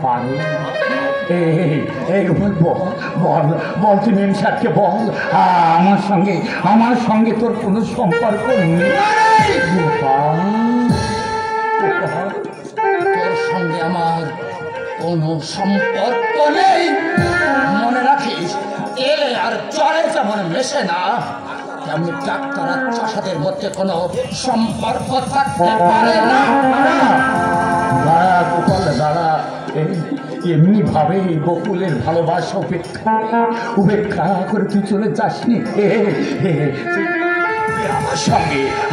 পারে। এই বল বল বল তুই মেম সাহেবকে বল আমার সঙ্গে তোর কোনো সম্পর্ক নেই। তোর সঙ্গে আমার কোনো সম্পর্ক নেই। মনে রাখিস, এলে আর চলে যেমন মেশে না, তেমনি ডাক্তার আর চাষাদের মধ্যে কোনো সম্পর্ক থাকতে পারে না। দাঁড়া গোপাল দাঁড়া, এমনি ভাবে বকুলের ভালোবাসা উপেক্ষা করে তুই চলে যাসনি।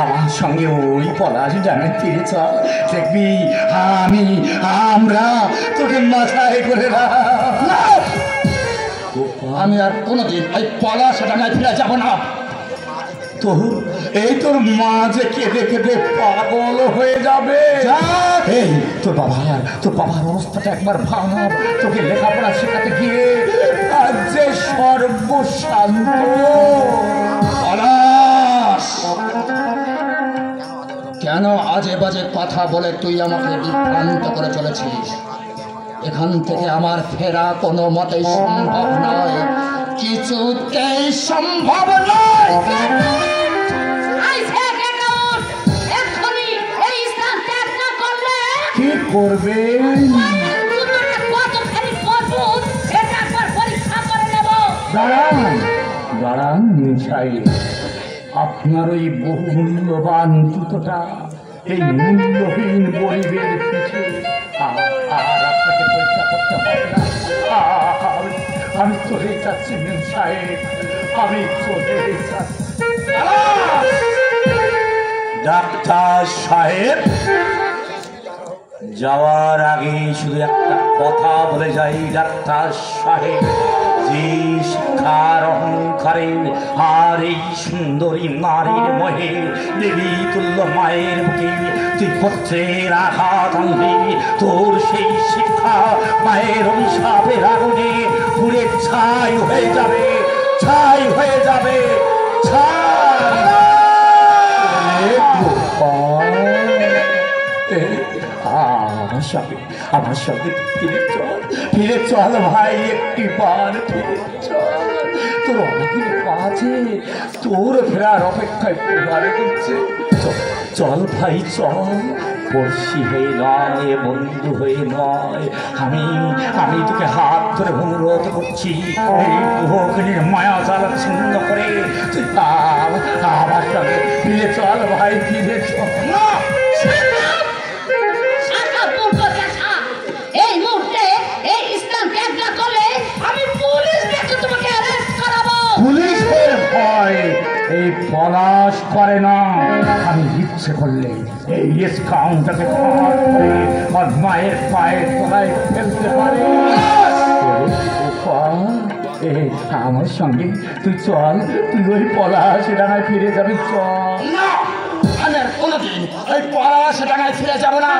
আমার সঙ্গে ওই পলাশ ডাঙায় ফিরে চল, দেখবি আমরা তোকে মাথায় করে আমি আর কোনোদিন ওই পলাশ ডাঙায় ফিরে যাব না। তোর মা যে কেঁদে কেঁদে পাগল হয়ে যাবে। এই তোর বাবার অবস্থাটা একবার ভাব, তোকে লেখাপড়া শেখাতে গিয়ে আজ যে সর্বশান্ত। কেন আজে বাজে কথা বলে তুই আমাকে বিভ্রান্ত করে চলেছিস? এখান থেকে আমার ফেরা কোনো মতেই সম্ভব নয়, কিছুতেই সম্ভব নয়। কি করবে? দাঁড়ান আপনার ওই বহু মূল্যবান জুতোটা এই মূল্যহীন গরিবের পিঠে আর আপনাকে পরীক্ষা করতে হবে না। আমি চলে যাচ্ছি মেম সাহেব, আমি চলে যাচ্ছি। ডাক্তার সাহেব যাওয়ার আগে শুধু একটা কথা বলে যাই। ডাক্তার সাহেব, যে শিক্ষার অহংকারে আর এই সুন্দরী নারীর মহে দেবী তুল্য মায়ের বুকে তুই পত্রের আঘাত আনবি, তোর সেই শিক্ষা মায়ের অভিশাপের আগুনে পুড়ে ছাই হয়ে যাবে, ছাই হয়ে যাবে, আমার সঙ্গে ফিরে চল ভাই, একটি বার ফিরে চল। তোর অনেকের কাছে তোর ফেরার অপেক্ষায় পরিবারে করছে। চল ভাই চল, পড়শি হয়ে নয়, বন্ধু হয়ে নয়, আমি তোকে হাত ধরে অনুরোধ করছি, এই ভোগিনীর মায়া জ্বালা ছিন্ন করে তুই আমার সঙ্গে ফিরে চল ভাই, ফিরে চল। পুলিশের ভয় এই পলাশ করে না। আমি ইচ্ছে করলে এই কাউন্টারকে আর মায়ের পায়ের তলায় ফেলতে পারে। আমার সঙ্গে তুই চল, তুই ওই পলাশ ডাঙায় ফিরে যাবি। চল। আমি আর কোনোদিন ওই পলাশ ডাঙায় ফিরে যাব না।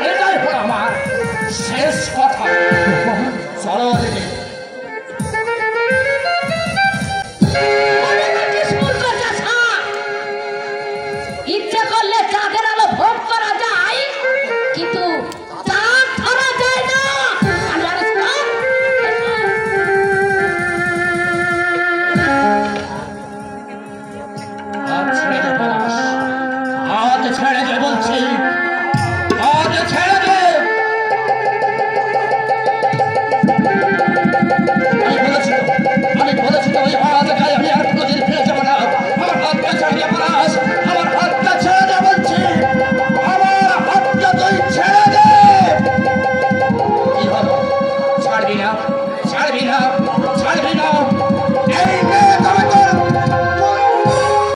এটাই হলো আমার শেষ কথা। চলো দেখি। ইচ্ছা করলে চাঁদের আলো ভোগ করা যায়, কিন্তু